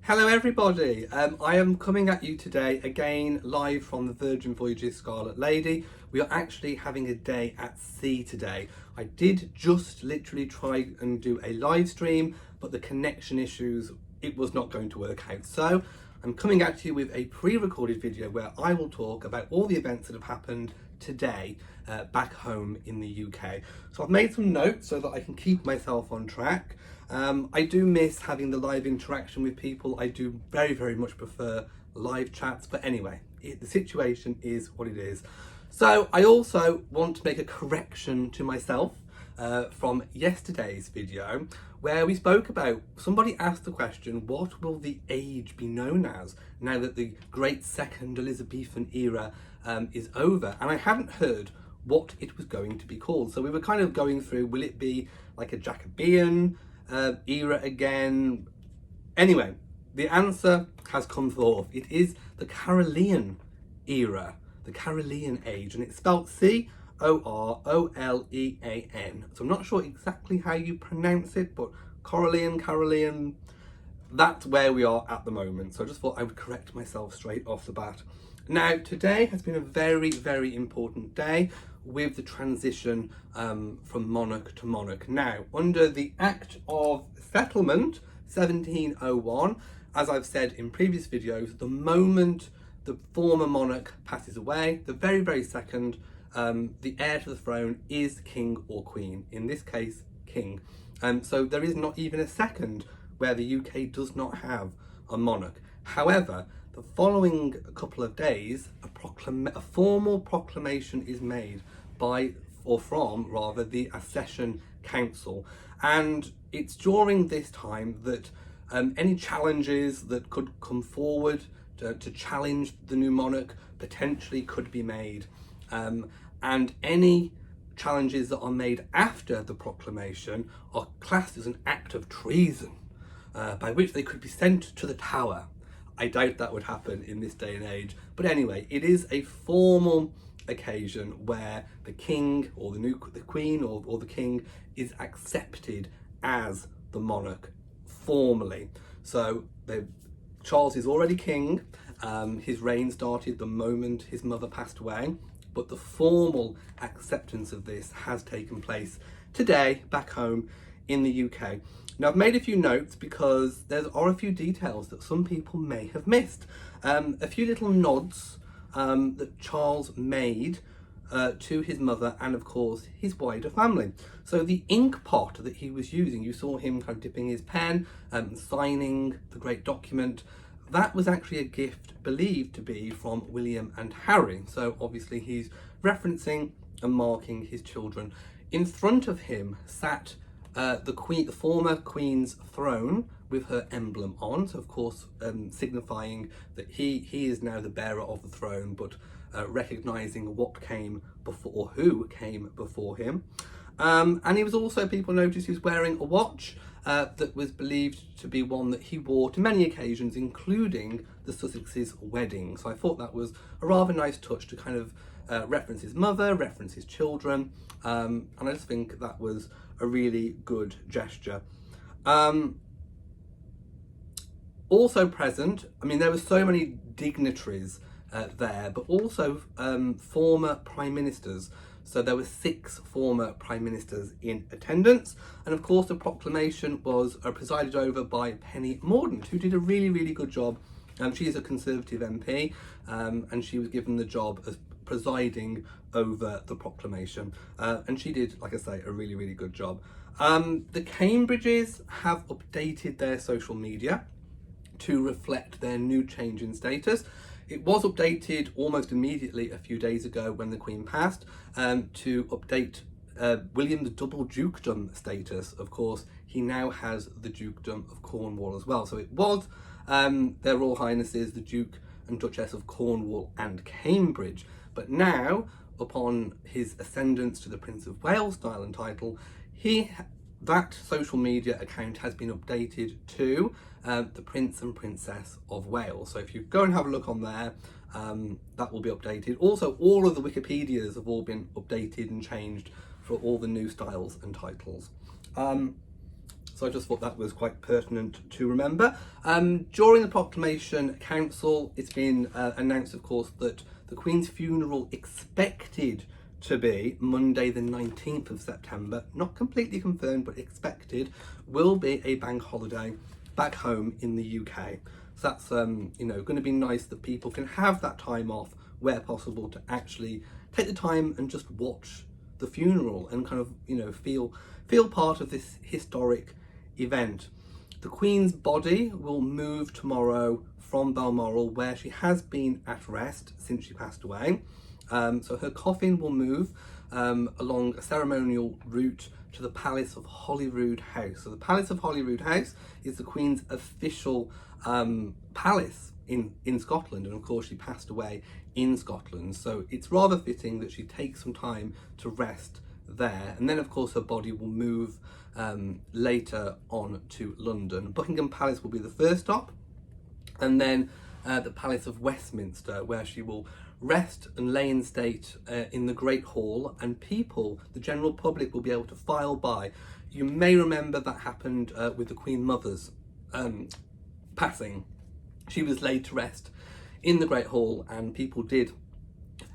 Hello everybody, I am coming at you today again live from the Virgin Voyages Scarlet Lady. We are actually having a day at sea today. I did just literally try and do a live stream, but the connection issues, it was not going to work out. So I'm coming at you with a pre-recorded video where I will talk about all the events that have happened today back home in the UK. So I've made some notes so that I can keep myself on track. I do miss having the live interaction with people. I do very much prefer live chats, but anyway, the situation is what it is. So I also want to make a correction to myself from yesterday's video where we spoke about, somebody asked the question, what will the age be known as now that the great second Elizabethan era is over? And I hadn't heard what it was going to be called. So we were kind of going through, will it be like a Jacobean era again? Anyway, the answer has come forth. It is the Carolean era, the Carolean age, and it's spelled C-O-R-O-L-E-A-N. So I'm not sure exactly how you pronounce it, but Carolean, that's where we are at the moment. So I just thought I would correct myself straight off the bat. Now, today has been a very important day with the transition from monarch to monarch. Now, under the Act of Settlement 1701, as I've said in previous videos, the moment the former monarch passes away, the very second, the heir to the throne is king or queen, in this case, king. So there is not even a second where the UK does not have a monarch. However, the following couple of days, a formal proclamation is made by, or from rather, the Accession Council. And it's during this time that any challenges that could come forward to challenge the new monarch potentially could be made. And any challenges that are made after the proclamation are classed as an act of treason, by which they could be sent to the Tower. I doubt that would happen in this day and age. But anyway, it is a formal occasion where the king or the queen or the king is accepted as the monarch formally. So Charles is already king. His reign started the moment his mother passed away, but the formal acceptance of this has taken place today back home in the UK. Now, I've made a few notes because there are a few details that some people may have missed. A few little nods that Charles made to his mother and, of course, his wider family. So the ink pot that he was using, you saw him kind of dipping his pen and signing the great document. That was actually a gift believed to be from William and Harry. So obviously he's referencing and marking his children. In front of him sat the former queen's throne with her emblem on, so of course signifying that he is now the bearer of the throne, but recognizing what came before, or who came before him. And he was also, people noticed, he was wearing a watch that was believed to be one that he wore to many occasions, including the Sussex's wedding. So I thought that was a rather nice touch to kind of reference his mother, reference his children, and I just think that was a really good gesture. Also present, I mean, there were so many dignitaries there, but also former prime ministers. So there were 6 former prime ministers in attendance, and of course the proclamation was presided over by Penny Mordaunt, who did a really good job. She is a Conservative MP, and she was given the job as presiding over the proclamation, and she did, like I say, a really good job. The Cambridges have updated their social media to reflect their new change in status. It was updated almost immediately a few days ago when the Queen passed, to update William the double dukedom status. Of course, he now has the Dukedom of Cornwall as well. So it was their Royal Highnesses, the Duke and Duchess of Cornwall and Cambridge. But now, upon his ascendance to the Prince of Wales style and title, that social media account has been updated to the Prince and Princess of Wales. So if you go and have a look on there, that will be updated. Also, all of the Wikipedias have all been updated and changed for all the new styles and titles. So I just thought that was quite pertinent to remember. During the proclamation council, it's been announced, of course, that the Queen's funeral expected to be Monday the 19th of September, not completely confirmed, but expected, will be a bank holiday back home in the UK. So that's, going to be nice that people can have that time off where possible to actually take the time and just watch the funeral and kind of, feel part of this historic event. The Queen's body will move tomorrow from Balmoral, where she has been at rest since she passed away. So her coffin will move along a ceremonial route to the Palace of Holyrood House. So the Palace of Holyrood House is the Queen's official palace in Scotland, and of course she passed away in Scotland, so it's rather fitting that she takes some time to rest there. And then of course her body will move later on to London. Buckingham Palace will be the first stop, and then the Palace of Westminster, where she will rest and lay in state in the Great Hall, and people, the general public, will be able to file by. You may remember that happened with the Queen Mother's passing. She was laid to rest in the Great Hall, and people did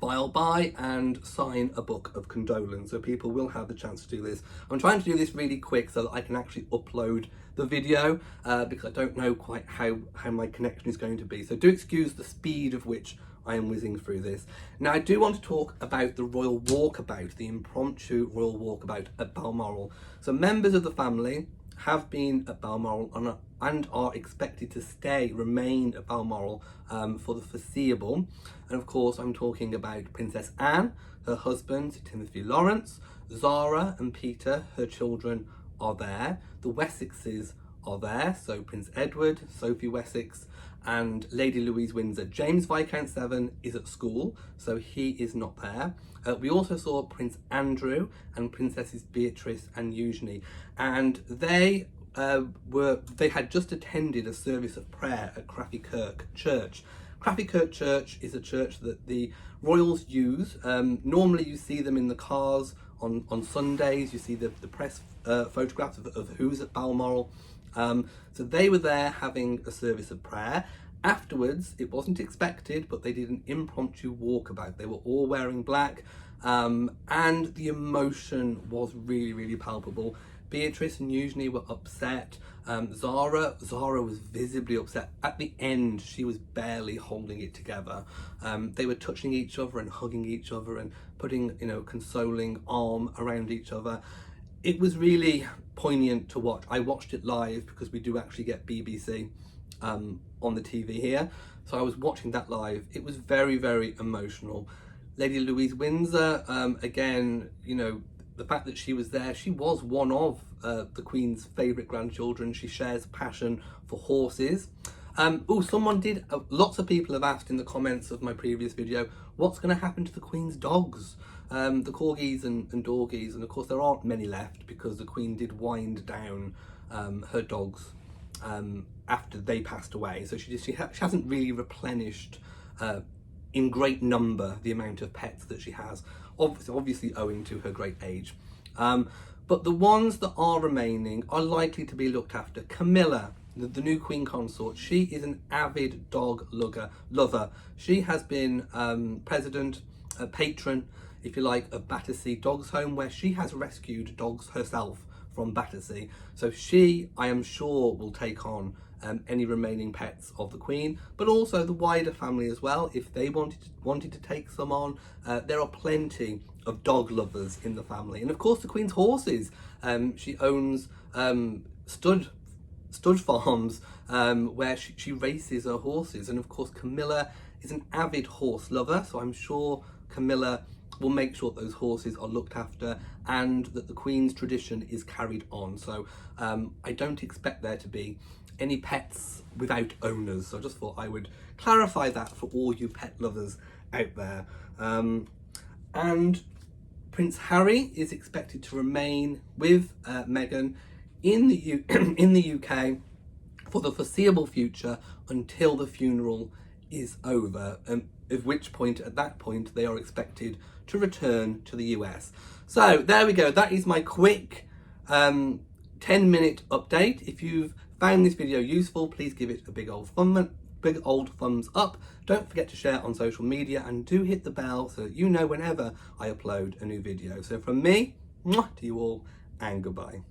file by and sign a book of condolence, so people will have the chance to do this. I'm trying to do this really quick so that I can actually upload the video because I don't know quite how my connection is going to be, so do excuse the speed of which I am whizzing through this. Now I do want to talk about the Royal Walkabout, the impromptu Royal Walkabout at Balmoral. So members of the family have been at Balmoral and are expected to remain at Balmoral for the foreseeable. And of course I'm talking about Princess Anne, her husband Timothy Lawrence, Zara and Peter, her children, are there. The Wessexes are there, so Prince Edward, Sophie Wessex and Lady Louise Windsor. James Viscount Severn is at school, so he is not there. We also saw Prince Andrew and Princesses Beatrice and Eugenie, and they had just attended a service of prayer at Craffykirk Church. Craffykirk Church is a church that the royals use. Normally you see them in the cars on Sundays. You see the press photographs of who's at Balmoral. So they were there having a service of prayer. Afterwards, it wasn't expected, but they did an impromptu walkabout. They were all wearing black, and the emotion was really, really palpable. Beatrice and Eugenie were upset. Zara was visibly upset. At the end, she was barely holding it together. They were touching each other and hugging each other and putting, a consoling arm around each other. It was really poignant to watch. I watched it live because we do actually get BBC on the TV here. So I was watching that live. It was very, very emotional. Lady Louise Windsor, again, the fact that she was there, she was one of the Queen's favourite grandchildren. She shares a passion for horses. Lots of people have asked in the comments of my previous video, what's going to happen to the Queen's dogs? The corgis and dorgies, and of course there aren't many left because the Queen did wind down her dogs after they passed away. So she hasn't really replenished in great number the amount of pets that she has, obviously owing to her great age. But the ones that are remaining are likely to be looked after. Camilla, the new Queen Consort, she is an avid dog lover. She has been president, patron, if you like, of Battersea Dogs Home, where she has rescued dogs herself from Battersea. So she, I am sure, will take on any remaining pets of the Queen, but also the wider family as well. If they wanted to take some on, there are plenty of dog lovers in the family. And of course the Queen's horses. She owns stud farms where she races her horses, and of course Camilla is an avid horse lover, so I'm sure Camilla will make sure that those horses are looked after and that the Queen's tradition is carried on. So I don't expect there to be any pets without owners, so I just thought I would clarify that for all you pet lovers out there. And Prince Harry is expected to remain with Meghan in the UK for the foreseeable future until the funeral is over, at that point they are expected to return to the US. So there we go. That is my quick 10-minute update. If you've found this video useful, please give it a big old thumbs up. Don't forget to share on social media, and do hit the bell so that you know whenever I upload a new video. So from me, mwah, to you all, and goodbye.